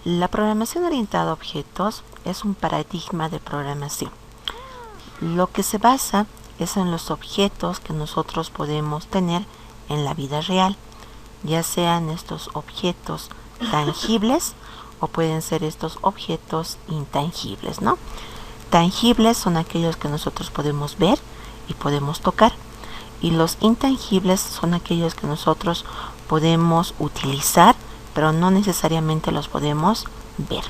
La programación orientada a objetos es un paradigma de programación. Lo que se basa es en los objetos que nosotros podemos tener en la vida real, ya sean estos objetos tangibles o pueden ser estos objetos intangibles, ¿no? Tangibles son aquellos que nosotros podemos ver y podemos tocar, y los intangibles son aquellos que nosotros podemos utilizar, pero no necesariamente los podemos ver.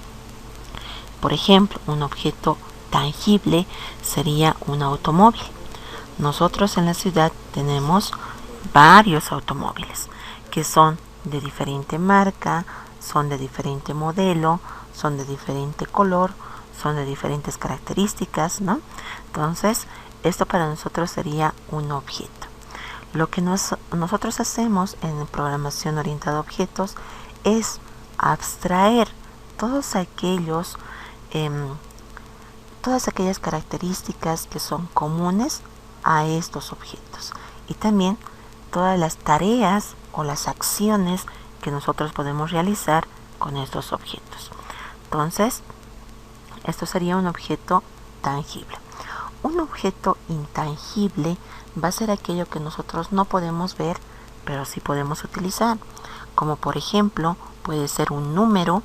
Por ejemplo, un objeto tangible sería un automóvil. Nosotros en la ciudad tenemos varios automóviles que son de diferente marca, son de diferente modelo, son de diferente color, son de diferentes características, ¿no? Entonces, esto para nosotros sería un objeto. Lo que nosotros hacemos en programación orientada a objetos es abstraer todos aquellos, todas aquellas características que son comunes a estos objetos y también todas las tareas o las acciones que nosotros podemos realizar con estos objetos. Entonces, esto sería un objeto tangible. Un objeto intangible va a ser aquello que nosotros no podemos ver, pero sí podemos utilizar. Como por ejemplo, puede ser un número,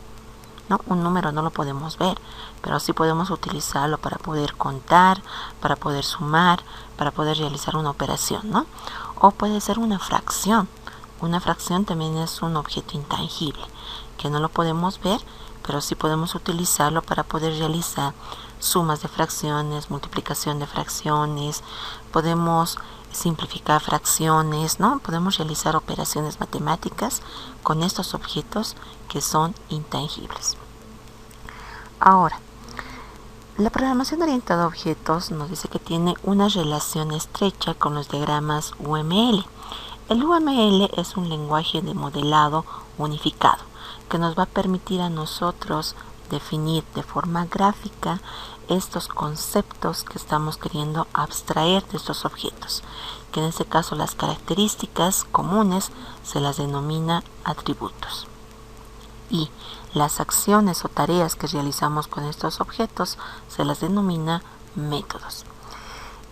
¿no? Un número no lo podemos ver, pero sí podemos utilizarlo para poder contar, para poder sumar, para poder realizar una operación, ¿no? O puede ser una fracción. Una fracción también es un objeto intangible, que no lo podemos ver, pero sí podemos utilizarlo para poder realizar sumas de fracciones, multiplicación de fracciones, podemos simplificar fracciones, ¿no? Podemos realizar operaciones matemáticas con estos objetos que son intangibles. Ahora, la programación orientada a objetos nos dice que tiene una relación estrecha con los diagramas UML. El UML es un lenguaje de modelado unificado que nos va a permitir a nosotros definir de forma gráfica estos conceptos que estamos queriendo abstraer de estos objetos, que en este caso las características comunes se las denomina atributos y las acciones o tareas que realizamos con estos objetos se las denomina métodos.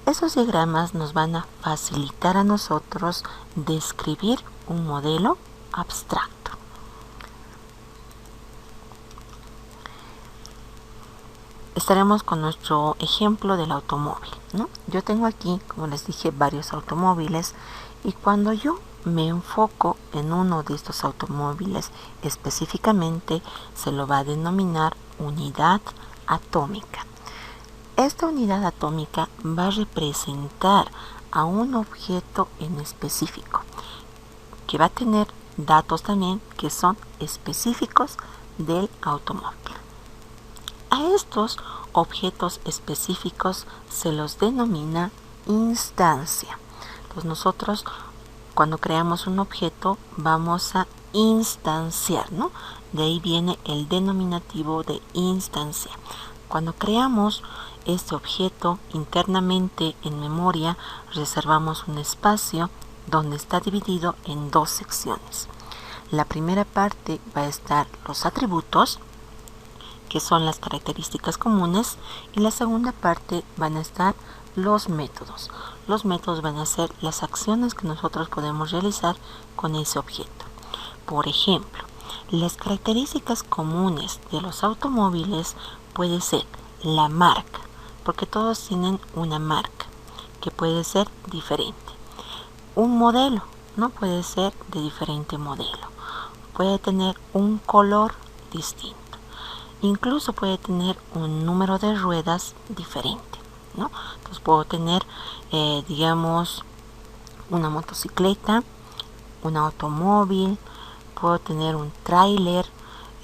Esos diagramas nos van a facilitar a nosotros describir un modelo abstracto. Estaremos con nuestro ejemplo del automóvil, ¿no? Yo tengo aquí, como les dije, varios automóviles y cuando yo me enfoco en uno de estos automóviles específicamente, se lo va a denominar unidad atómica. Esta unidad atómica va a representar a un objeto en específico, que va a tener datos también que son específicos del automóvil. A estos objetos específicos se los denomina instancia. Entonces nosotros cuando creamos un objeto vamos a instanciar, ¿no? De ahí viene el denominativo de instancia. Cuando creamos este objeto internamente en memoria reservamos un espacio donde está dividido en dos secciones. La primera parte va a estar los atributos, que son las características comunes, y la segunda parte van a estar los métodos. Los métodos van a ser las acciones que nosotros podemos realizar con ese objeto. Por ejemplo, las características comunes de los automóviles puede ser la marca, porque todos tienen una marca que puede ser diferente. Un modelo, no puede ser de diferente modelo. Puede tener un color distinto. Incluso puede tener un número de ruedas diferente, ¿no? Entonces puedo tener, digamos, una motocicleta, un automóvil, puedo tener un tráiler,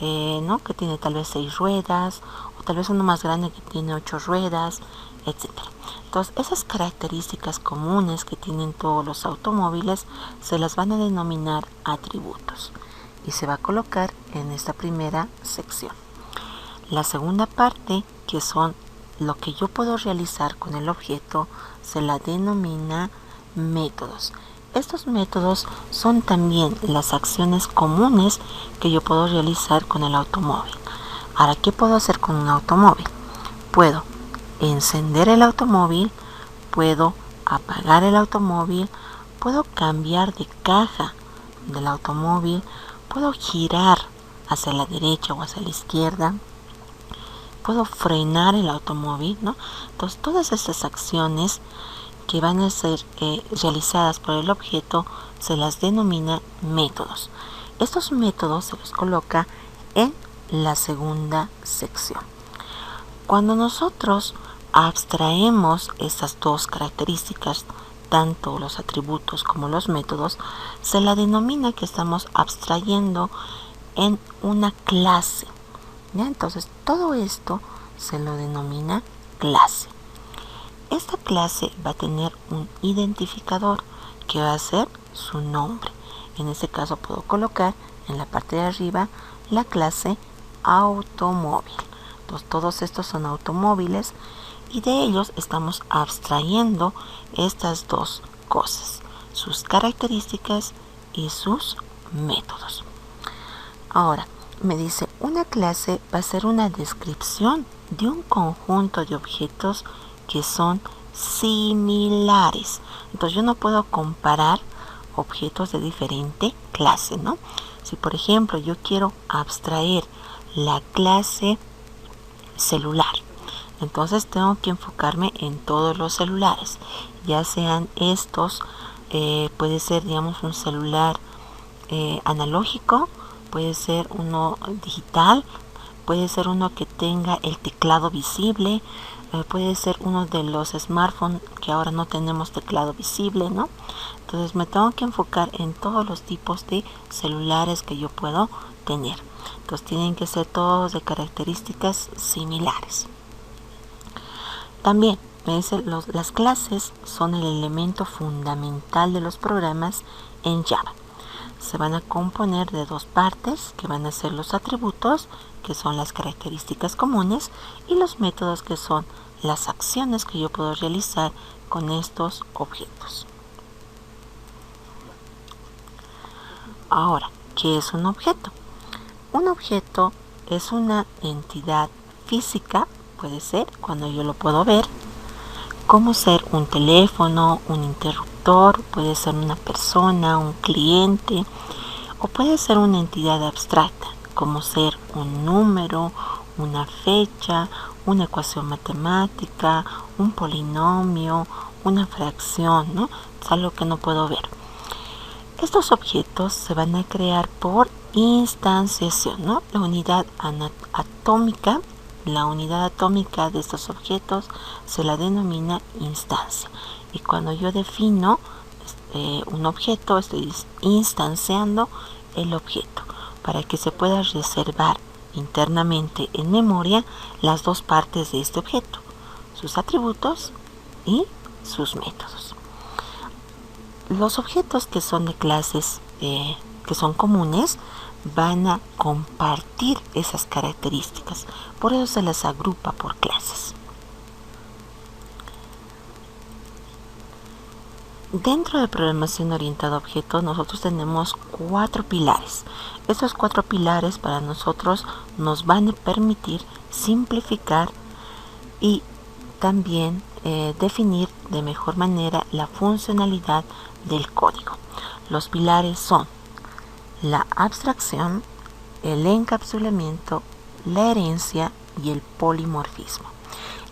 ¿no? Que tiene tal vez 6 ruedas, o tal vez uno más grande que tiene 8 ruedas, etc. Entonces, esas características comunes que tienen todos los automóviles se las van a denominar atributos y se va a colocar en esta primera sección. La segunda parte, que son lo que yo puedo realizar con el objeto, se la denomina métodos, Estos métodos son también las acciones comunes que yo puedo realizar con el automóvil. Ahora, ¿qué puedo hacer con un automóvil? Puedo encender el automóvil, puedo apagar el automóvil, puedo cambiar de caja del automóvil, puedo girar hacia la derecha o hacia la izquierda, puedo frenar el automóvil, ¿no? Entonces, todas estas acciones que van a ser realizadas por el objeto se las denomina métodos. Estos métodos se los coloca en la segunda sección. Cuando nosotros abstraemos estas dos características, tanto los atributos como los métodos, se la denomina que estamos abstrayendo en una clase. ¿Ya? Entonces, todo esto se lo denomina clase. Esta clase va a tener un identificador que va a ser su nombre. En este caso puedo colocar en la parte de arriba la clase automóvil. Entonces, todos estos son automóviles y de ellos estamos abstrayendo estas dos cosas, sus características y sus métodos. Ahora, me dice, una clase va a ser una descripción de un conjunto de objetos que son similares. Entonces yo no puedo comparar objetos de diferente clase, ¿no? Si por ejemplo yo quiero abstraer la clase celular, entonces tengo que enfocarme en todos los celulares, ya sean estos, puede ser digamos un celular analógico, puede ser uno digital, puede ser uno que tenga el teclado visible, puede ser uno de los smartphones que ahora no tenemos teclado visible, ¿no? Entonces me tengo que enfocar en todos los tipos de celulares que yo puedo tener. Entonces tienen que ser todos de características similares. También me dice, las clases son el elemento fundamental de los programas en Java. Se van a componer de dos partes que van a ser los atributos, que son las características comunes, y los métodos, que son las acciones que yo puedo realizar con estos objetos. Ahora, ¿qué es un objeto? Un objeto es una entidad física, puede ser cuando yo lo puedo ver, como ser un teléfono, un interruptor, puede ser una persona, un cliente, o puede ser una entidad abstracta, como ser un número, una fecha, una ecuación matemática, un polinomio, una fracción, ¿no? Es algo que no puedo ver. Estos objetos se van a crear por instanciación, ¿no? La unidad atómica de estos objetos se la denomina instancia. Y cuando yo defino un objeto, estoy instanciando el objeto para que se pueda reservar internamente en memoria las dos partes de este objeto, sus atributos y sus métodos. Los objetos que son de clases que son comunes van a compartir esas características, por eso se las agrupa por clases. Dentro de programación orientada a objetos nosotros tenemos 4 pilares. Estos 4 pilares para nosotros nos van a permitir simplificar y también definir de mejor manera la funcionalidad del código. Los pilares son la abstracción, el encapsulamiento, la herencia y el polimorfismo.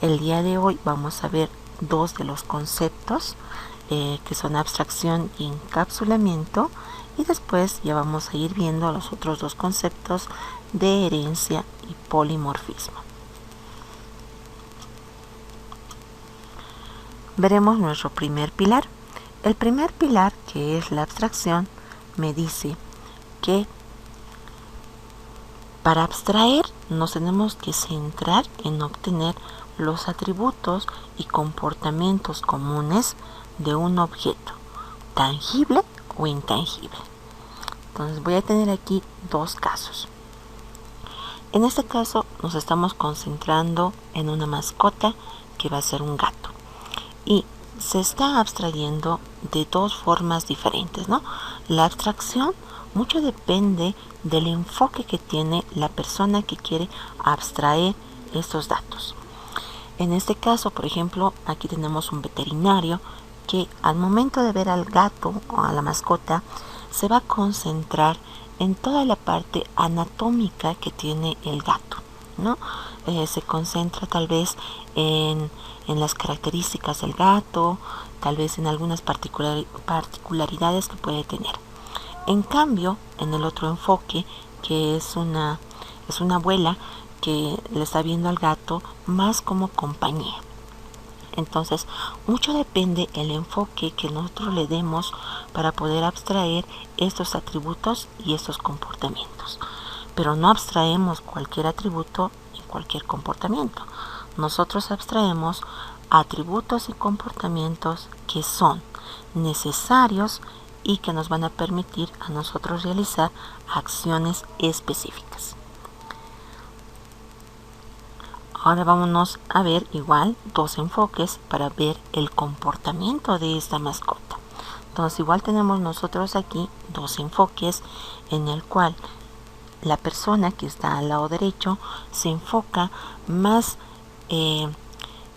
El día de hoy vamos a ver dos de los conceptos que son abstracción y encapsulamiento, y después ya vamos a ir viendo los otros dos conceptos de herencia y polimorfismo. Veremos nuestro primer pilar. El primer pilar, que es la abstracción, me dice que para abstraer nos tenemos que centrar en obtener los atributos y comportamientos comunes de un objeto, tangible o intangible. Entonces voy a tener aquí dos casos. En este caso nos estamos concentrando en una mascota que va a ser un gato. Y se está abstrayendo de dos formas diferentes, ¿no? La abstracción mucho depende del enfoque que tiene la persona que quiere abstraer estos datos. En este caso, por ejemplo, aquí tenemos un veterinario que al momento de ver al gato o a la mascota se va a concentrar en toda la parte anatómica que tiene el gato, ¿no? Se concentra tal vez en las características del gato, tal vez en algunas particularidades que puede tener. En cambio, en el otro enfoque, que es una abuela que le está viendo al gato más como compañía. Entonces, mucho depende el enfoque que nosotros le demos para poder abstraer estos atributos y estos comportamientos. Pero no abstraemos cualquier atributo y cualquier comportamiento. Nosotros abstraemos atributos y comportamientos que son necesarios y que nos van a permitir a nosotros realizar acciones específicas. Ahora vámonos a ver igual dos enfoques para ver el comportamiento de esta mascota. Entonces igual tenemos nosotros aquí dos enfoques en el cual la persona que está al lado derecho se enfoca más en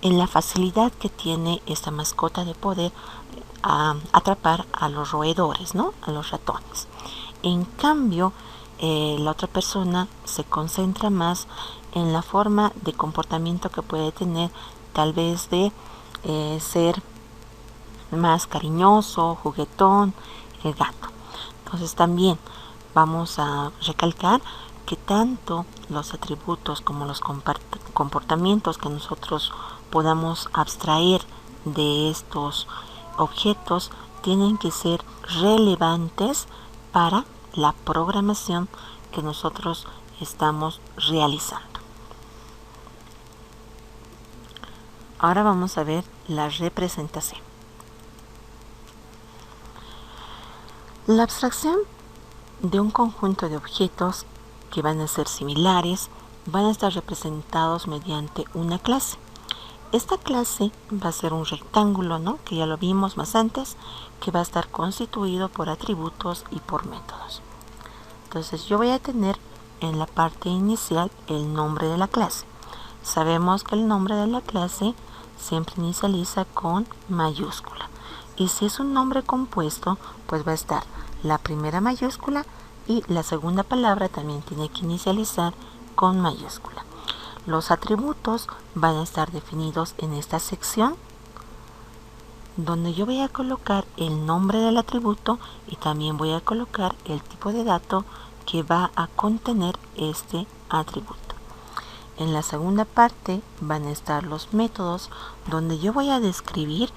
la facilidad que tiene esta mascota de poder atrapar a los roedores, ¿no? A los ratones. En cambio, la otra persona se concentra más en la forma de comportamiento que puede tener, tal vez de ser más cariñoso, juguetón, el gato. Entonces también vamos a recalcar que tanto los atributos como los comportamientos que nosotros podamos abstraer de estos objetos tienen que ser relevantes para la programación que nosotros estamos realizando. Ahora vamos a ver la representación. La abstracción de un conjunto de objetos que van a ser similares van a estar representados mediante una clase. Esta clase va a ser un rectángulo, ¿no? Que ya lo vimos más antes, que va a estar constituido por atributos y por métodos. Entonces yo voy a tener en la parte inicial el nombre de la clase. Sabemos que el nombre de la clase siempre inicializa con mayúscula. Y si es un nombre compuesto, pues va a estar la primera mayúscula y la segunda palabra también tiene que inicializar con mayúscula. Los atributos van a estar definidos en esta sección donde yo voy a colocar el nombre del atributo y también voy a colocar el tipo de dato que va a contener este atributo. En la segunda parte van a estar los métodos donde yo voy a describir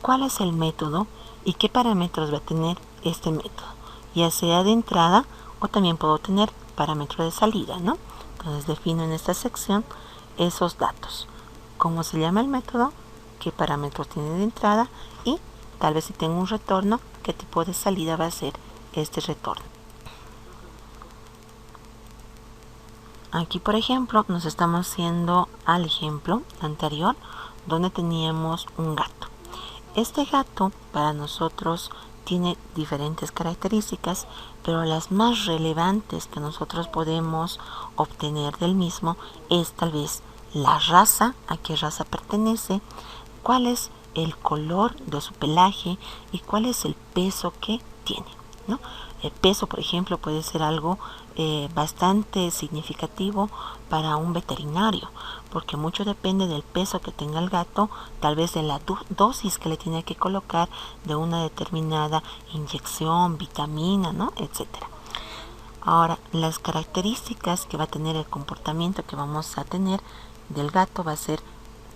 cuál es el método y qué parámetros va a tener este método, ya sea de entrada o también puedo tener parámetro de salida, ¿no? Entonces defino en esta sección esos datos, cómo se llama el método, qué parámetros tiene de entrada y tal vez si tengo un retorno, qué tipo de salida va a ser este retorno. Aquí por ejemplo nos estamos haciendo al ejemplo anterior donde teníamos un gato. Este gato para nosotros tiene diferentes características, pero las más relevantes que nosotros podemos obtener del mismo es tal vez la raza, a qué raza pertenece, cuál es el color de su pelaje y cuál es el peso que tiene, ¿no? El peso, por ejemplo, puede ser algo bastante significativo para un veterinario, porque mucho depende del peso que tenga el gato, tal vez de la dosis que le tiene que colocar de una determinada inyección, vitamina, ¿no? Etcétera. Ahora, las características que va a tener el comportamiento que vamos a tener del gato va a ser,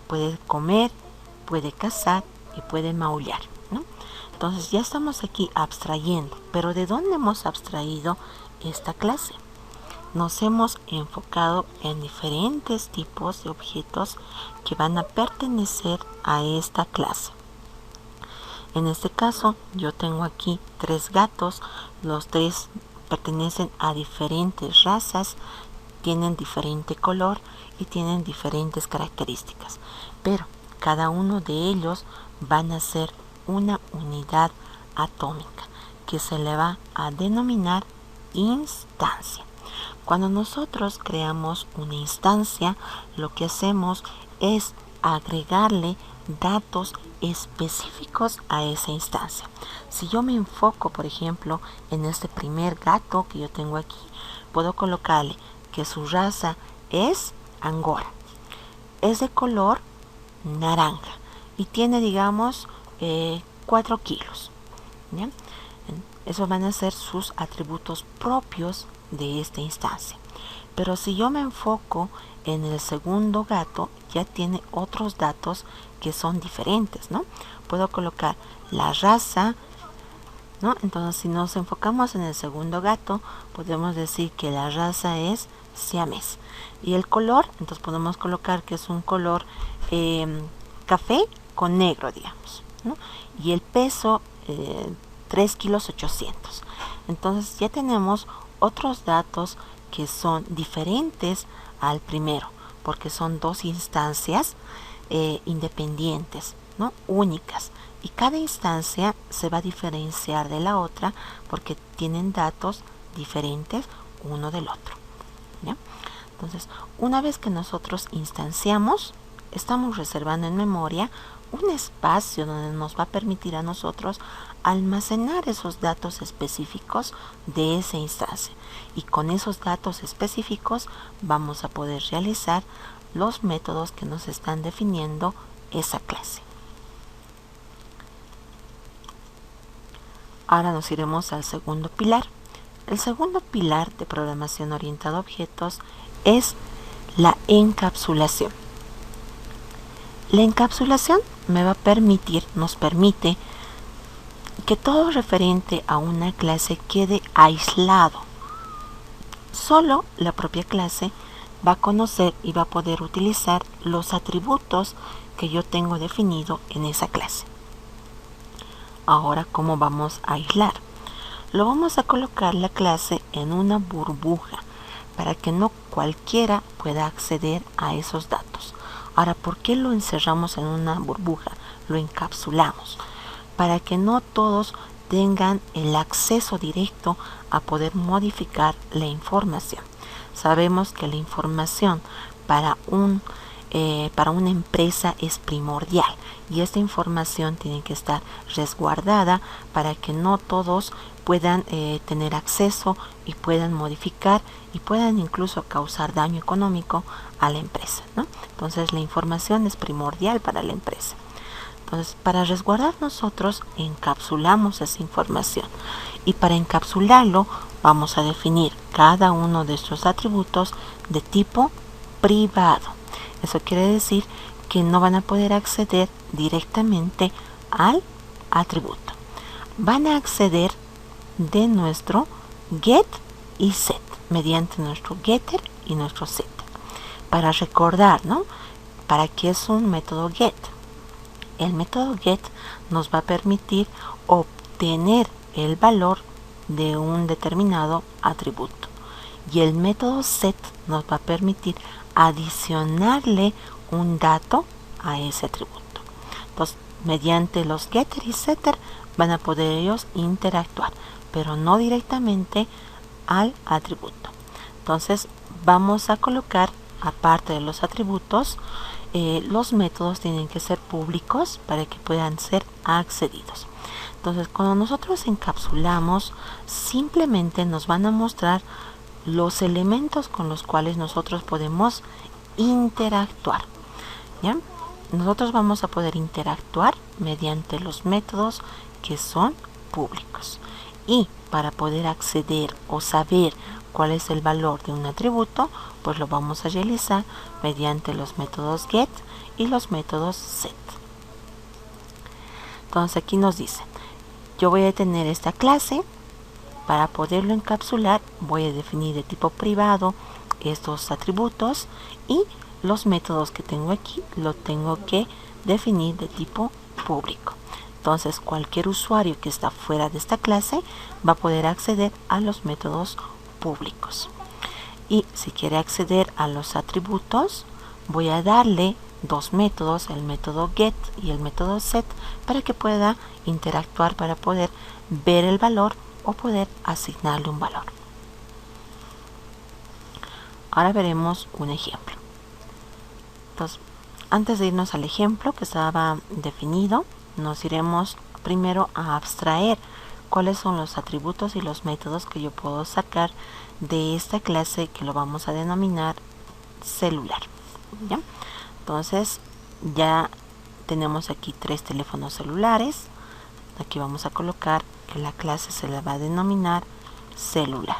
puede comer, puede cazar y puede maullar, ¿no? Entonces ya estamos aquí abstrayendo, pero ¿de dónde hemos abstraído esta clase? Nos hemos enfocado en diferentes tipos de objetos que van a pertenecer a esta clase. En este caso yo tengo aquí 3 gatos, los 3 pertenecen a diferentes razas, tienen diferente color y tienen diferentes características, pero cada uno de ellos van a ser una unidad atómica que se le va a denominar instancia. Cuando nosotros creamos una instancia, lo que hacemos es agregarle datos específicos a esa instancia. Si yo me enfoco, por ejemplo, en este primer gato que yo tengo aquí, puedo colocarle que su raza es Angora. Es de color naranja y tiene, digamos, 4 kilos. ¿Bien? Esos van a ser sus atributos propios de esta instancia. Pero si yo me enfoco en el segundo gato, ya tiene otros datos que son diferentes, ¿no? Puedo colocar la raza, ¿no? Entonces, si nos enfocamos en el segundo gato, podemos decir que la raza es siamés. Y el color, entonces podemos colocar que es un color café con negro, digamos, ¿no? Y el peso, 3 kilos 800. Entonces ya tenemos otros datos que son diferentes al primero, porque son dos instancias independientes, ¿no? Únicas. Y cada instancia se va a diferenciar de la otra porque tienen datos diferentes uno del otro. ¿Ya? Entonces, una vez que nosotros instanciamos, estamos reservando en memoria un espacio donde nos va a permitir a nosotros almacenar esos datos específicos de esa instancia. Y con esos datos específicos vamos a poder realizar los métodos que nos están definiendo esa clase. Ahora nos iremos al segundo pilar. El segundo pilar de programación orientada a objetos es la encapsulación. La encapsulación nos permite que todo referente a una clase quede aislado. Solo la propia clase va a conocer y va a poder utilizar los atributos que yo tengo definido en esa clase. Ahora, ¿cómo vamos a aislar? Lo vamos a colocar la clase en una burbuja para que no cualquiera pueda acceder a esos datos. Ahora, ¿por qué lo encerramos en una burbuja? Lo encapsulamos para que no todos tengan el acceso directo a poder modificar la información. Sabemos que la información para una empresa es primordial y esta información tiene que estar resguardada para que no todos puedan tener acceso y puedan modificar y puedan incluso causar daño económico a la empresa, ¿no? Entonces la información es primordial para la empresa. Entonces, para resguardar nosotros encapsulamos esa información y para encapsularlo vamos a definir cada uno de estos atributos de tipo privado. Eso quiere decir que no van a poder acceder directamente al atributo. Van a acceder de nuestro get y set, mediante nuestro getter y nuestro setter. Para recordar, ¿no? ¿Para qué es un método get? El método get nos va a permitir obtener el valor de un determinado atributo. Y el método set nos va a permitir adicionarle un dato a ese atributo. Entonces, mediante los getter y setter van a poder ellos interactuar, pero no directamente al atributo. Entonces, vamos a colocar, aparte de los atributos, los métodos tienen que ser públicos para que puedan ser accedidos. Entonces, cuando nosotros encapsulamos, simplemente nos van a mostrar los elementos con los cuales nosotros podemos interactuar. ¿Ya? Nosotros vamos a poder interactuar mediante los métodos que son públicos. Y para poder acceder o saber cuál es el valor de un atributo, pues lo vamos a realizar mediante los métodos get y los métodos set. Entonces aquí nos dice, yo voy a tener esta clase. Para poderlo encapsular voy a definir de tipo privado estos atributos y los métodos que tengo aquí lo tengo que definir de tipo público. Entonces cualquier usuario que está fuera de esta clase va a poder acceder a los métodos públicos. Y si quiere acceder a los atributos, voy a darle dos métodos, el método get y el método set, para que pueda interactuar, para poder ver el valor o poder asignarle un valor. Ahora veremos un ejemplo. Entonces, antes de irnos al ejemplo que estaba definido, nos iremos primero a abstraer cuáles son los atributos y los métodos que yo puedo sacar de esta clase que lo vamos a denominar celular. ¿Ya? Entonces ya tenemos aquí 3 teléfonos celulares. Aquí vamos a colocar que la clase se la va a denominar celular.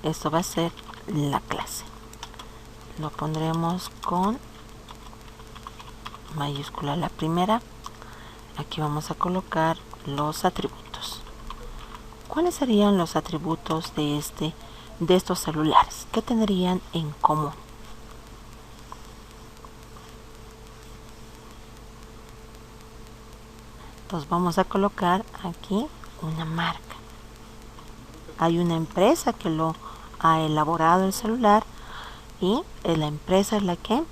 Esto va a ser la clase. Lo pondremos con mayúscula la primera. Aquí vamos a colocar los atributos. ¿Cuáles serían los atributos de estos celulares? ¿Qué tendrían en común? Entonces vamos a colocar aquí una marca. Hay una empresa que lo ha elaborado el celular y la empresa es la que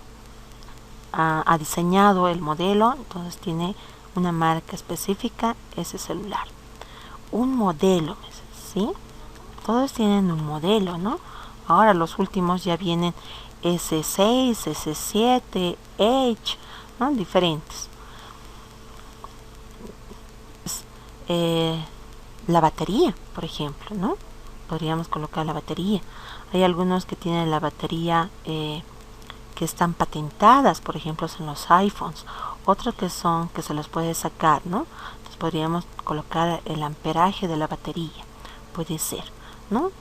ha diseñado el modelo, entonces tiene una marca específica ese celular. Un modelo, ¿sí? Todos tienen un modelo, ¿no? Ahora los últimos ya vienen S6, S7, Edge, ¿no? Diferentes. La batería, por ejemplo, ¿no? Podríamos colocar la batería. Hay algunos que tienen la batería que están patentadas, por ejemplo, en los iPhones. Otros que se los puede sacar, ¿no? Entonces podríamos colocar el amperaje de la batería. Puede ser, ¿no?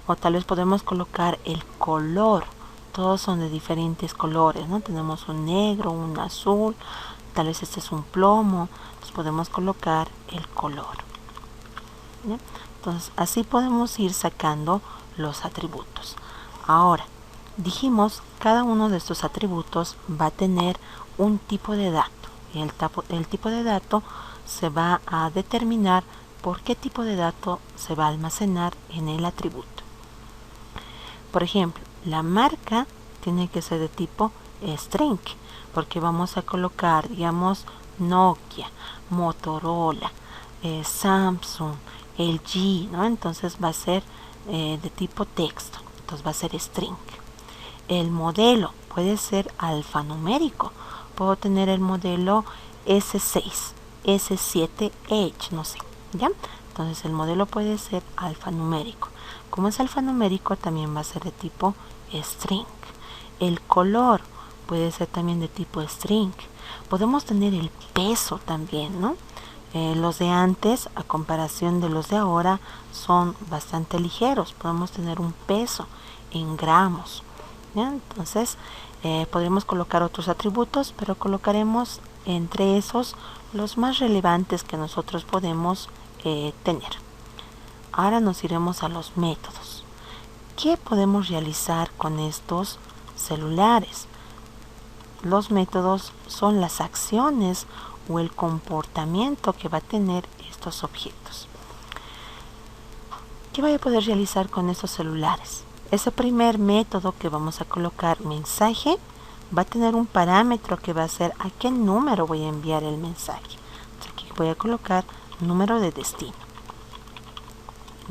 O tal vez podemos colocar el color. Todos son de diferentes colores, ¿no? Tenemos un negro, un azul, tal vez este es un plomo. Entonces podemos colocar el color. ¿Ya? Entonces así podemos ir sacando los atributos. Ahora, dijimos, cada uno de estos atributos va a tener un tipo de dato. Y el tipo de dato se va a determinar por qué tipo de dato se va a almacenar en el atributo. Por ejemplo, la marca tiene que ser de tipo string, porque vamos a colocar, digamos, Nokia, Motorola, Samsung, LG, ¿no? Entonces va a ser de tipo texto, entonces va a ser string. El modelo puede ser alfanumérico. Puedo tener el modelo S6, S7, Edge, no sé, ¿ya? Entonces el modelo puede ser alfanumérico. Como es alfanumérico, también va a ser de tipo string. El color puede ser también de tipo string. Podemos tener el peso también, ¿no? Los de antes, a comparación de los de ahora, son bastante ligeros. Podemos tener un peso en gramos. ¿Ya? Entonces podremos colocar otros atributos, pero colocaremos entre esos los más relevantes que nosotros podemos tener. Ahora nos iremos a los métodos. ¿Qué podemos realizar con estos celulares? Los métodos son las acciones o el comportamiento que va a tener estos objetos. ¿Qué voy a poder realizar con estos celulares? Ese primer método que vamos a colocar mensaje va a tener un parámetro que va a ser a qué número voy a enviar el mensaje. Entonces aquí voy a colocar número de destino.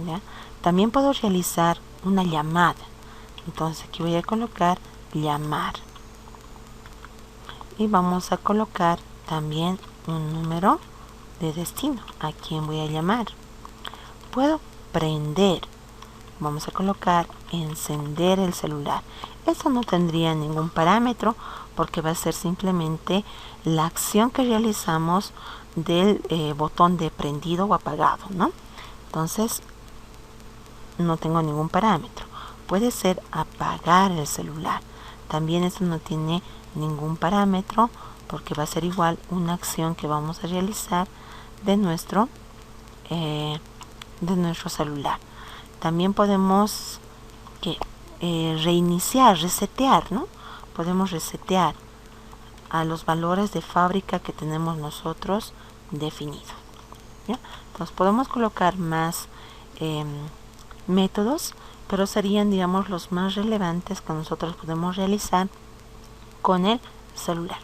¿Ya? También puedo realizar una llamada. Entonces aquí voy a colocar llamar. Y vamos a colocar también un número de destino. ¿A quién voy a llamar? Puedo prender. Vamos a colocar encender el celular. Eso no tendría ningún parámetro porque va a ser simplemente la acción que realizamos del botón de prendido o apagado, ¿no? Entonces no tengo ningún parámetro. Puede ser apagar el celular. También eso no tiene ningún parámetro porque va a ser igual una acción que vamos a realizar de nuestro celular. También podemos reiniciar, resetear, ¿no? Podemos resetear a los valores de fábrica que tenemos nosotros definidos. ¿Ya? Entonces podemos colocar más métodos, pero serían, digamos, los más relevantes que nosotros podemos realizar con el celular.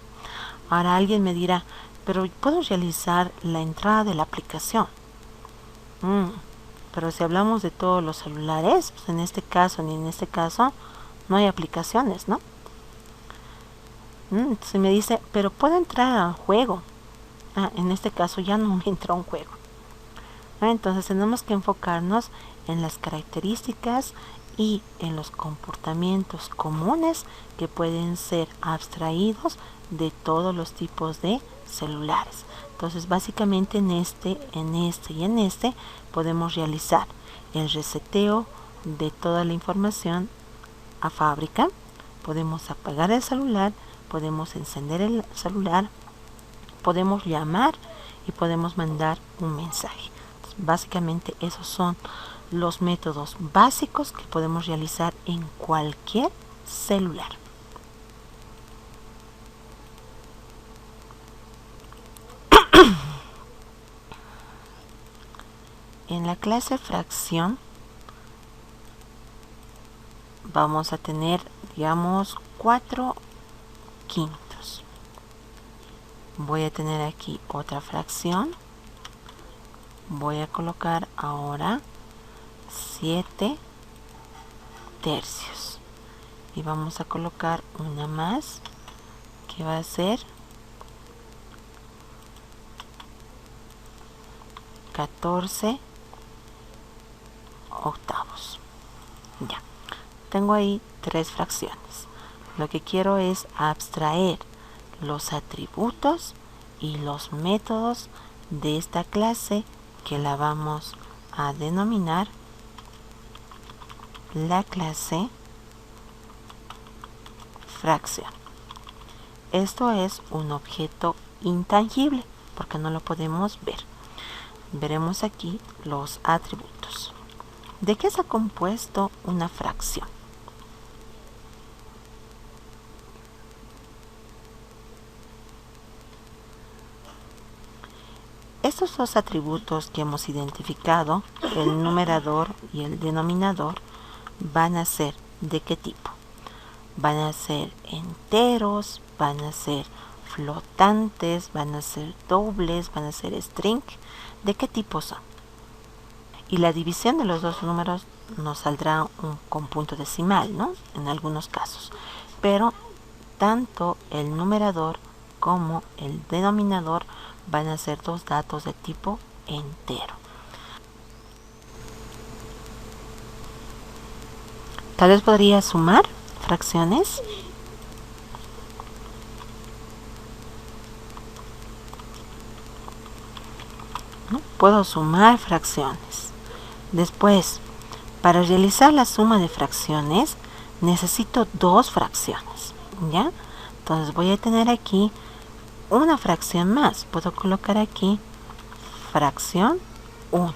Ahora alguien me dirá, pero puedo realizar la entrada de la aplicación. Pero si hablamos de todos los celulares, pues en este caso ni en este caso no hay aplicaciones, ¿no? Entonces me dice, pero puedo entrar al juego. En este caso ya no me entra un juego. Entonces tenemos que enfocarnos en las características y en los comportamientos comunes que pueden ser abstraídos de todos los tipos de celulares. Entonces básicamente en este y en este podemos realizar el reseteo de toda la información a fábrica, podemos apagar el celular, podemos encender el celular, podemos llamar y podemos mandar un mensaje. Entonces, básicamente esos son los métodos básicos que podemos realizar en cualquier celular. En la clase fracción vamos a tener, digamos, 4 quintos. Voy a tener aquí otra fracción. Voy a colocar ahora 7 tercios. Y vamos a colocar una más que va a ser 14 octavos. Ya. Tengo ahí 3 fracciones. Lo que quiero es abstraer los atributos y los métodos de esta clase que la vamos a denominar la clase fracción. Esto es un objeto intangible porque no lo podemos ver. Veremos aquí los atributos. ¿De qué está compuesto una fracción? Estos dos atributos que hemos identificado, el numerador y el denominador, van a ser ¿de qué tipo? Van a ser enteros, van a ser flotantes, van a ser dobles, van a ser string. ¿De qué tipo son? Y la división de los dos números nos saldrá con punto decimal, ¿no? En algunos casos. Pero tanto el numerador como el denominador van a ser dos datos de tipo entero. Tal vez podría sumar fracciones. ¿No? Puedo sumar fracciones. Después, para realizar la suma de fracciones, necesito 2 fracciones, ¿ya? Entonces voy a tener aquí una fracción más. Puedo colocar aquí fracción 1,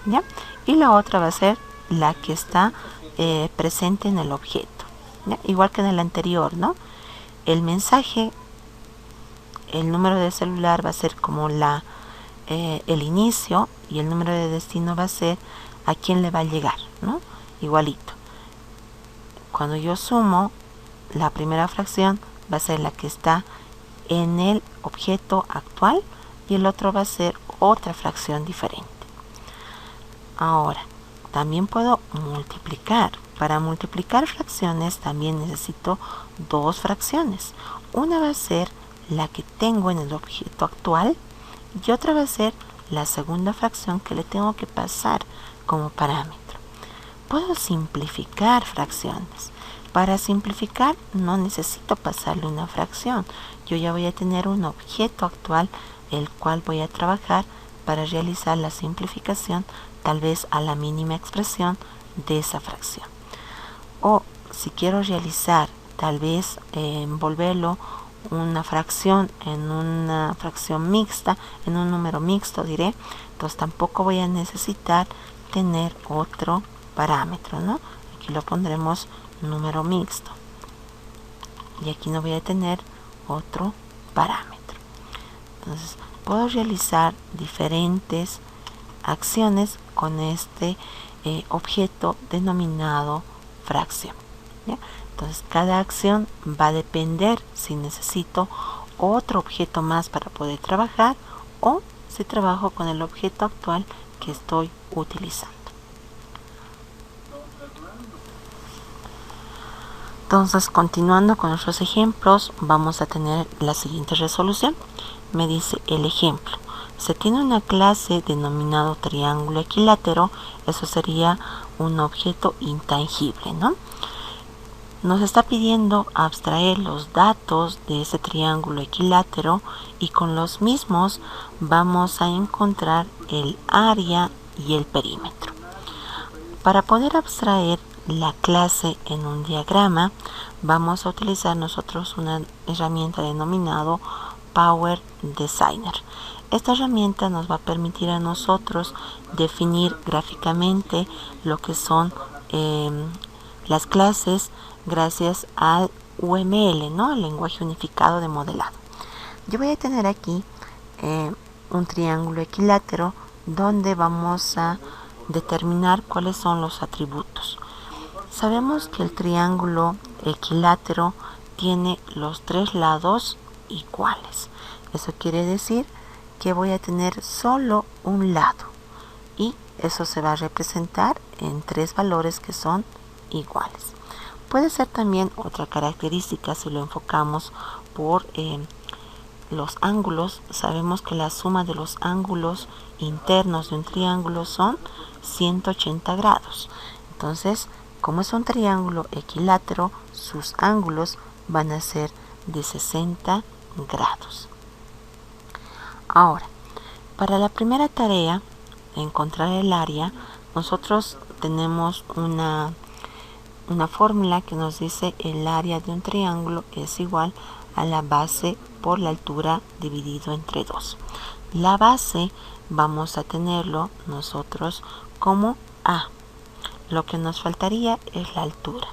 ¿ya? Y la otra va a ser la que está presente en el objeto, ¿ya? Igual que en el anterior, ¿no? El mensaje, el número de celular va a ser como el inicio, y el número de destino va a ser a quién le va a llegar, ¿no? Igualito. Cuando yo sumo, la primera fracción va a ser la que está en el objeto actual y el otro va a ser otra fracción diferente. Ahora, también puedo multiplicar. Para multiplicar fracciones también necesito 2 fracciones. Una va a ser la que tengo en el objeto actual y otra va a ser la segunda fracción que le tengo que pasar como parámetro. Puedo simplificar fracciones. Para simplificar no necesito pasarle una fracción. Yo ya voy a tener un objeto actual el cual voy a trabajar para realizar la simplificación tal vez a la mínima expresión de esa fracción. O si quiero realizar tal vez envolverlo una fracción en una fracción mixta, en un número mixto diré, entonces tampoco voy a necesitar tener otro parámetro, ¿no? Aquí lo pondremos número mixto y aquí no voy a tener otro parámetro. Entonces puedo realizar diferentes acciones con este objeto denominado fracción. ¿ya? Entonces cada acción va a depender si necesito otro objeto más para poder trabajar o si trabajo con el objeto actual que estoy utilizando. Entonces, continuando con nuestros ejemplos, vamos a tener la siguiente resolución. Me dice el ejemplo: se tiene una clase denominado triángulo equilátero. Eso sería un objeto intangible, ¿no? Nos está pidiendo abstraer los datos de ese triángulo equilátero y con los mismos vamos a encontrar el área y el perímetro. Para poder abstraer la clase en un diagrama, vamos a utilizar nosotros una herramienta denominada Power Designer. Esta herramienta nos va a permitir a nosotros definir gráficamente lo que son las clases gracias al UML, ¿no? El lenguaje unificado de modelado. Yo voy a tener aquí un triángulo equilátero donde vamos a determinar cuáles son los atributos. Sabemos que el triángulo equilátero tiene los tres lados iguales. Eso quiere decir que voy a tener solo un lado y eso se va a representar en tres valores que son iguales. Puede ser también otra característica si lo enfocamos por los ángulos. Sabemos que la suma de los ángulos internos de un triángulo son 180 grados. Entonces, como es un triángulo equilátero, sus ángulos van a ser de 60 grados. Ahora, para la primera tarea, encontrar el área, nosotros tenemos una fórmula que nos dice el área de un triángulo es igual a la base por la altura dividido entre 2. La base vamos a tenerlo nosotros como A. Lo que nos faltaría es la altura.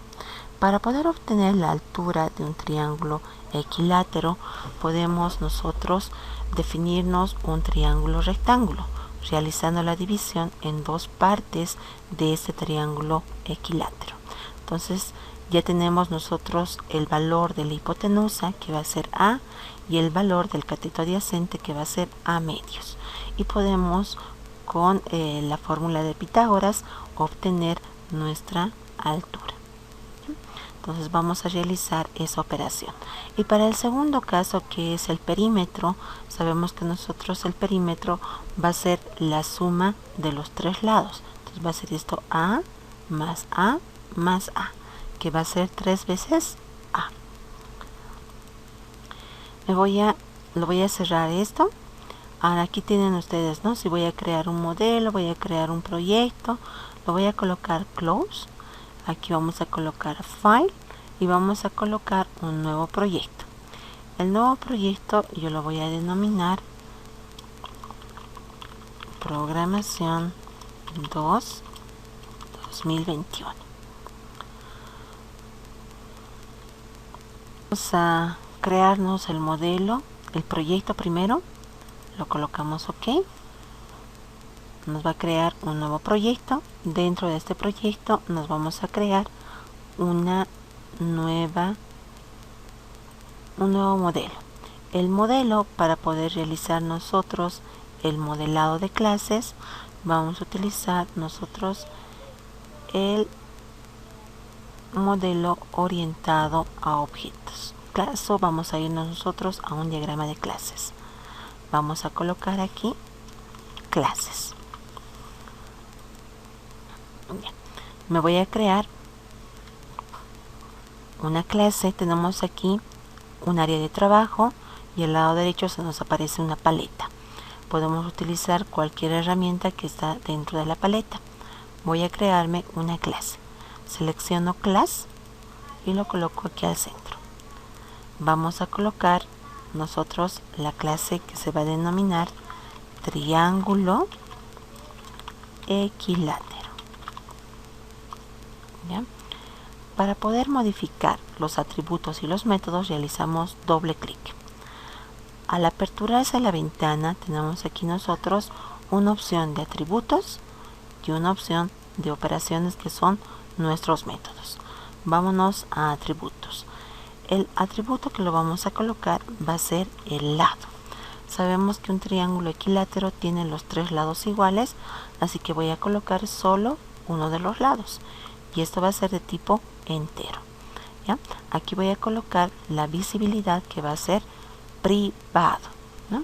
Para poder obtener la altura de un triángulo equilátero, podemos nosotros definirnos un triángulo rectángulo, realizando la división en dos partes de este triángulo equilátero. Entonces ya tenemos nosotros el valor de la hipotenusa, que va a ser A, y el valor del cateto adyacente, que va a ser A medios. Y podemos con la fórmula de Pitágoras obtener nuestra altura. Entonces vamos a realizar esa operación. Y para el segundo caso, que es el perímetro, sabemos que nosotros el perímetro va a ser la suma de los tres lados. Entonces va a ser esto A más A más A, que va a ser 3 veces A. Lo voy a cerrar esto. Ahora aquí tienen ustedes, ¿no? Si voy a crear un modelo, voy a crear un proyecto, lo voy a colocar Close. Aquí vamos a colocar File y vamos a colocar un nuevo proyecto. El nuevo proyecto yo lo voy a denominar Programación 2021. Vamos a crearnos el modelo, el proyecto primero. Lo colocamos OK. Nos va a crear un nuevo proyecto. Dentro de este proyecto nos vamos a crear un nuevo modelo. El modelo, para poder realizar nosotros el modelado de clases, vamos a utilizar nosotros el modelo orientado a objetos. Caso vamos a irnos nosotros a un diagrama de clases. Vamos a colocar aquí clases. Bien. Me voy a crear una clase. Tenemos aquí un área de trabajo y al lado derecho se nos aparece una paleta. Podemos utilizar cualquier herramienta que está dentro de la paleta. Voy a crearme una clase. Selecciono Class y lo coloco aquí al centro. Vamos a colocar nosotros la clase que se va a denominar triángulo equilátero. ¿Ya? Para poder modificar los atributos y los métodos, realizamos doble clic. Al aperturarse la ventana, tenemos aquí nosotros una opción de atributos y una opción de operaciones, que son nuestros métodos. vámonos a atributos. El atributo que lo vamos a colocar va a ser el lado. Sabemos que un triángulo equilátero tiene los tres lados iguales, así que voy a colocar solo uno de los lados. Y esto va a ser de tipo entero. ¿Ya? Aquí voy a colocar la visibilidad que va a ser privado, ¿no?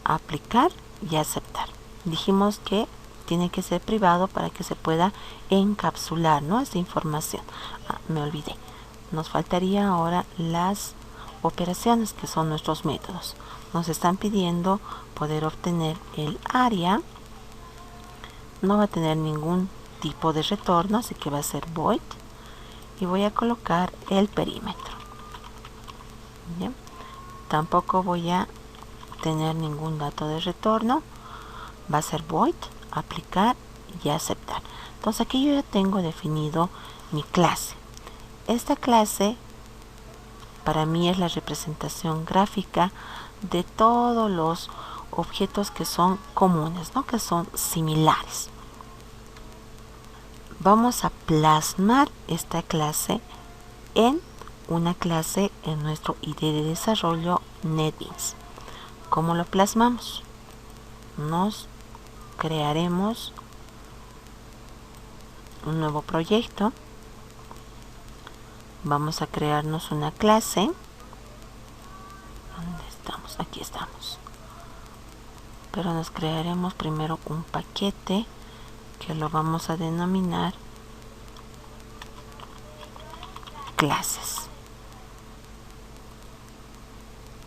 Aplicar y aceptar. Dijimos que tiene que ser privado para que se pueda encapsular, ¿no?, esta información. Me olvidé. Nos faltaría ahora las operaciones, que son nuestros métodos. Nos están pidiendo poder obtener el área. No va a tener ningún tipo de retorno, así que va a ser void. Y voy a colocar el perímetro. ¿Bien? Tampoco voy a tener ningún dato de retorno. Va a ser void, aplicar y aceptar. Entonces aquí yo ya tengo definido mi clase. Esta clase para mí es la representación gráfica de todos los objetos que son comunes, ¿no?, que son similares. Vamos a plasmar esta clase en una clase en nuestro IDE de desarrollo NetBeans. ¿Cómo lo plasmamos? Nos crearemos un nuevo proyecto. Vamos a crearnos una clase. ¿Dónde estamos? Aquí estamos. Pero nos crearemos primero un paquete que lo vamos a denominar clases.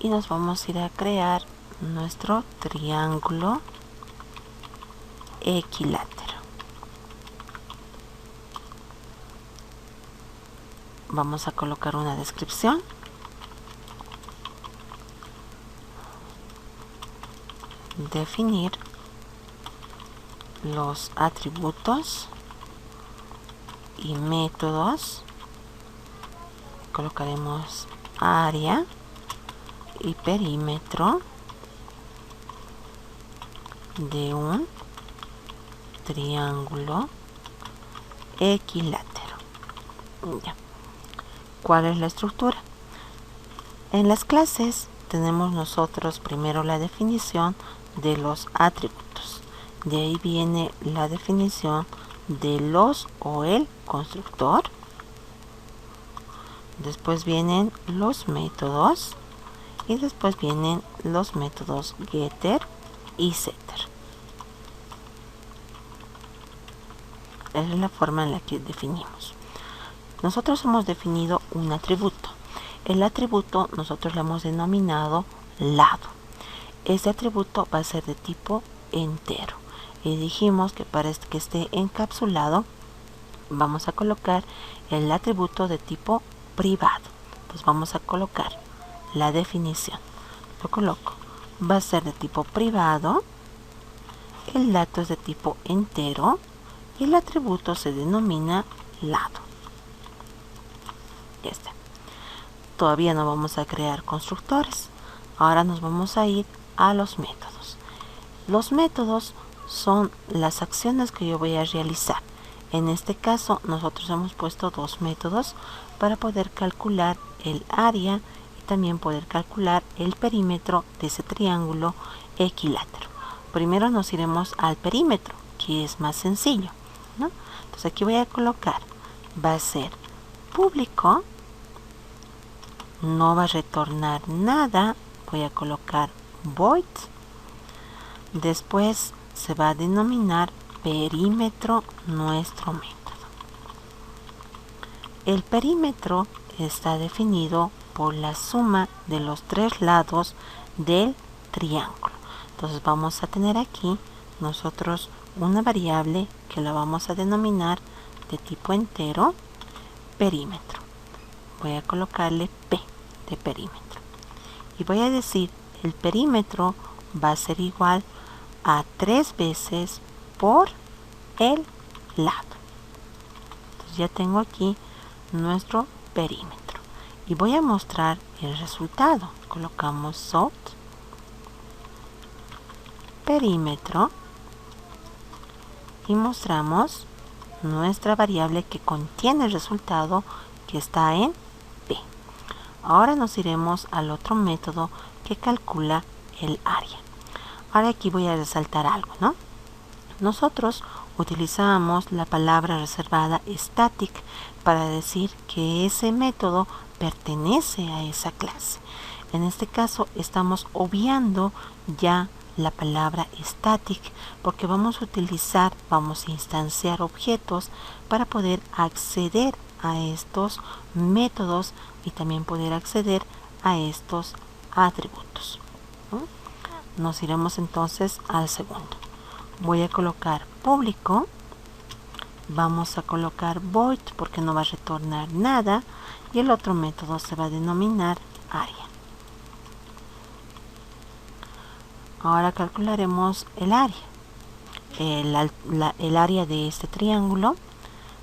Y nos vamos a ir a crear nuestro triángulo equilátero. Vamos a colocar una descripción. Definir los atributos y métodos. Colocaremos área y perímetro de un triángulo equilátero. Ya. ¿Cuál es la estructura? En las clases tenemos nosotros primero la definición de los atributos. De ahí viene la definición de los o el constructor. Después vienen los métodos. Y después vienen los métodos getter y setter. Esa es la forma en la que definimos. Nosotros hemos definido un atributo. El atributo nosotros lo hemos denominado lado. Este atributo va a ser de tipo entero. Y dijimos que para que esté encapsulado vamos a colocar el atributo de tipo privado. Pues vamos a colocar la definición. Lo coloco. Va a ser de tipo privado. El dato es de tipo entero. Y el atributo se denomina lado. Ya está. Todavía no vamos a crear constructores. Ahora nos vamos a ir a los métodos. Los métodos son las acciones que yo voy a realizar. En este caso nosotros hemos puesto dos métodos para poder calcular el área y también poder calcular el perímetro de ese triángulo equilátero. Primero nos iremos al perímetro, que es más sencillo, ¿no? Entonces aquí voy a colocar, va a ser público, no va a retornar nada, voy a colocar void, después se va a denominar perímetro nuestro método. El perímetro está definido por la suma de los tres lados del triángulo. Entonces vamos a tener aquí nosotros una variable que la vamos a denominar de tipo entero, perímetro. Voy a colocarle P de perímetro. Y voy a decir, el perímetro va a ser igual a 3 veces por el lado. Entonces ya tengo aquí nuestro perímetro. Y voy a mostrar el resultado. Colocamos sort, perímetro, y mostramos nuestra variable que contiene el resultado que está en P. Ahora nos iremos al otro método que calcula el área. Ahora aquí voy a resaltar algo, ¿no? Nosotros utilizamos la palabra reservada static para decir que ese método pertenece a esa clase. En este caso estamos obviando ya la palabra static porque vamos a instanciar objetos para poder acceder a estos métodos y también poder acceder a estos atributos, ¿no? Nos iremos entonces al segundo. Voy a colocar público, vamos a colocar void porque no va a retornar nada y el otro método se va a denominar área. Ahora calcularemos el área. El área de este triángulo,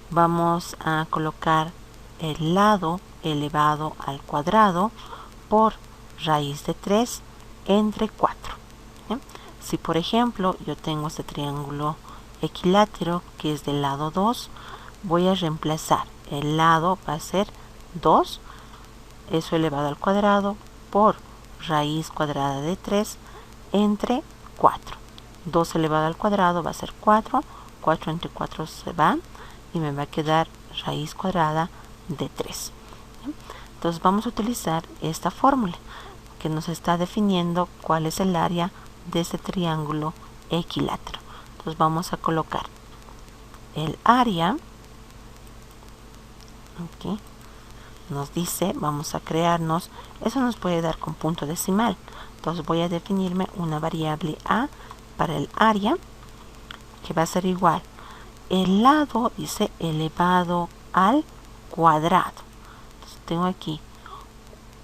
vamos a colocar el lado elevado al cuadrado por raíz de 3 entre 4. ¿Sí? Si por ejemplo yo tengo este triángulo equilátero que es del lado 2, voy a reemplazar el lado, va a ser 2, eso elevado al cuadrado por raíz cuadrada de 3 entre 4. 2 elevado al cuadrado va a ser 4, 4 entre 4 se va y me va a quedar raíz cuadrada de 3. Entonces vamos a utilizar esta fórmula que nos está definiendo cuál es el área de este triángulo equilátero. Entonces vamos a colocar el área, aquí nos dice, vamos a crearnos, eso nos puede dar con punto decimal. Entonces voy a definirme una variable a para el área que va a ser igual. El lado dice elevado al cuadrado. Entonces tengo aquí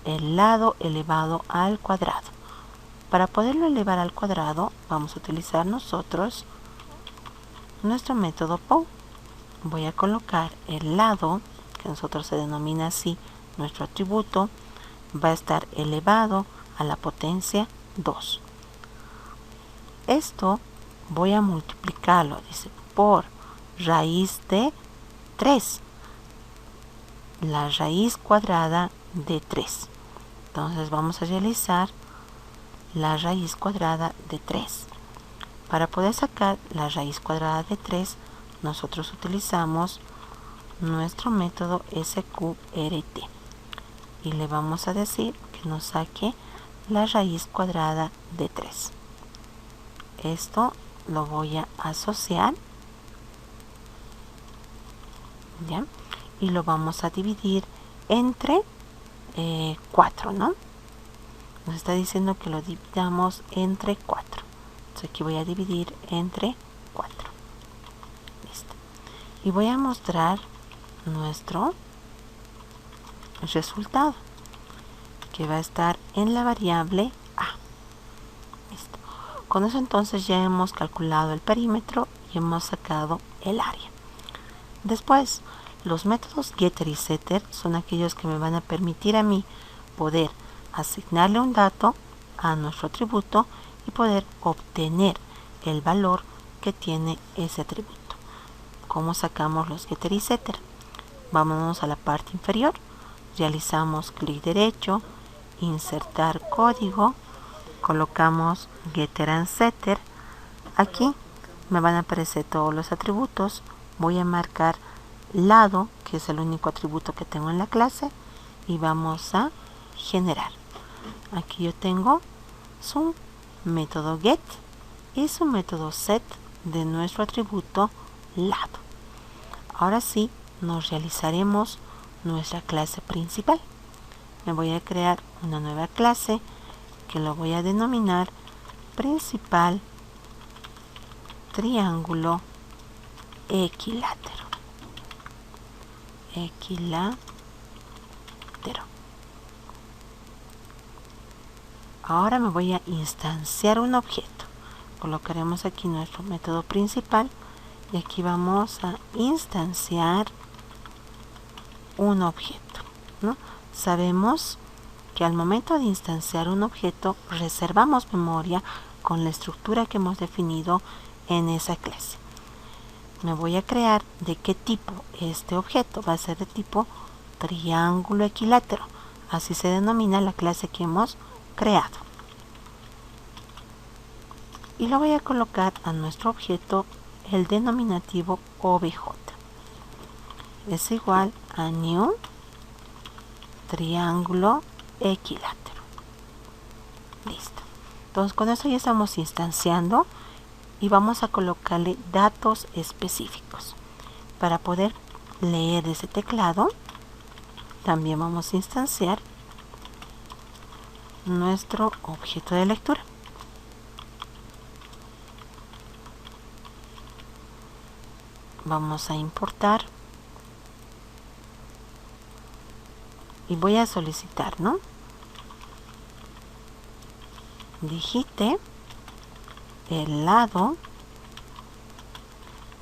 el lado elevado al cuadrado. Para poderlo elevar al cuadrado vamos a utilizar nosotros nuestro método POW. Voy a colocar el lado, que nosotros se denomina así, nuestro atributo, va a estar elevado a la potencia 2. Esto voy a multiplicarlo, dice, por raíz de 3, la raíz cuadrada de 3. Entonces vamos a realizar la raíz cuadrada de 3. Para poder sacar la raíz cuadrada de 3, nosotros utilizamos nuestro método SQRT y le vamos a decir que nos saque la raíz cuadrada de 3. Esto lo voy a asociar, ¿ya? Y lo vamos a dividir entre 4, ¿no? Nos está diciendo que lo dividamos entre 4. Entonces aquí voy a dividir entre 4. Listo. Y voy a mostrar nuestro resultado, que va a estar en la variable a. Listo. Con eso entonces ya hemos calculado el perímetro y hemos sacado el área. Después, los métodos getter y setter son aquellos que me van a permitir a mí poder asignarle un dato a nuestro atributo y poder obtener el valor que tiene ese atributo. ¿Cómo sacamos los getter y setter? Vámonos a la parte inferior, realizamos clic derecho, insertar código, colocamos getter and setter. Aquí me van a aparecer todos los atributos. Voy a marcar lado, que es el único atributo que tengo en la clase, y vamos a generar. Aquí yo tengo su método get y su método set de nuestro atributo lado. Ahora sí nos realizaremos nuestra clase principal. Me voy a crear una nueva clase que lo voy a denominar principal triángulo equilátero. Ahora me voy a instanciar un objeto. Colocaremos aquí nuestro método principal y aquí vamos a instanciar un objeto, ¿no? Sabemos que al momento de instanciar un objeto reservamos memoria con la estructura que hemos definido en esa clase. me voy a crear de qué tipo este objeto. Va a ser de tipo triángulo equilátero. Así se denomina la clase que hemos creado. Y lo voy a colocar a nuestro objeto el denominativo obj. Es igual a new triángulo equilátero. Listo. Entonces con esto ya estamos instanciando y vamos a colocarle datos específicos. Para poder leer ese teclado, también vamos a instanciar nuestro objeto de lectura. Vamos a importar y voy a solicitar, ¿no? Digite el lado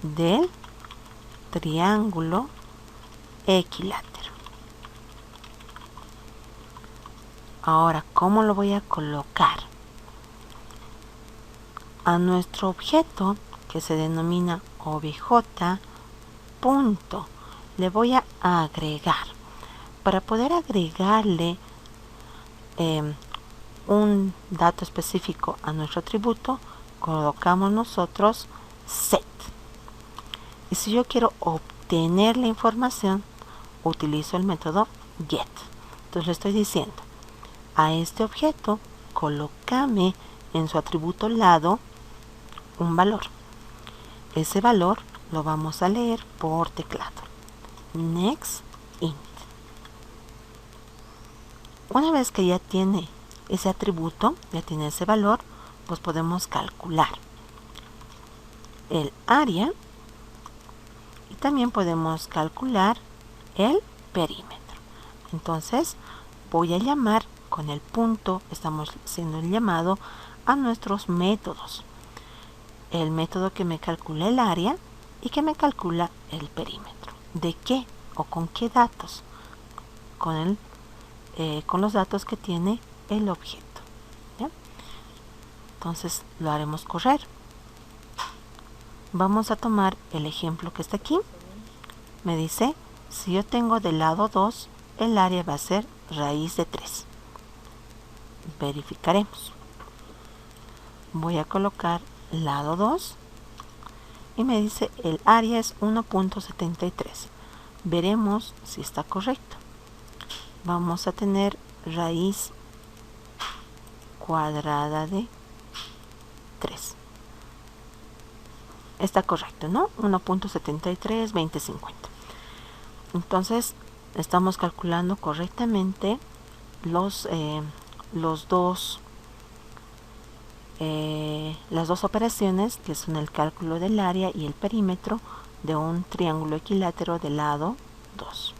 del triángulo equilátero. Ahora, ¿cómo lo voy a colocar? A nuestro objeto, que se denomina obj, punto, le voy a agregar. Para poder agregarle un dato específico a nuestro atributo, colocamos nosotros set. Y si yo quiero obtener la información, utilizo el método get. Entonces le estoy diciendo a este objeto, colócame en su atributo lado un valor. Ese valor lo vamos a leer por teclado. Next int. Una vez que ya tiene ese atributo, ya tiene ese valor, pues podemos calcular el área y también podemos calcular el perímetro. Entonces voy a llamar con el punto, estamos haciendo el llamado a nuestros métodos. El método que me calcula el área y que me calcula el perímetro. ¿De qué o con qué datos? Con los datos que tiene el objeto. ¿Ya? Entonces lo haremos correr. Vamos a tomar el ejemplo que está aquí. Me dice, si yo tengo del lado 2, el área va a ser raíz de 3. Verificaremos. Voy a colocar lado 2 y me dice el área es 1.73. Veremos si está correcto. Vamos a tener raíz cuadrada de 3. Está correcto, ¿no? 1.73, 2050. Entonces estamos calculando correctamente las dos operaciones, que son el cálculo del área y el perímetro de un triángulo equilátero de lado 2.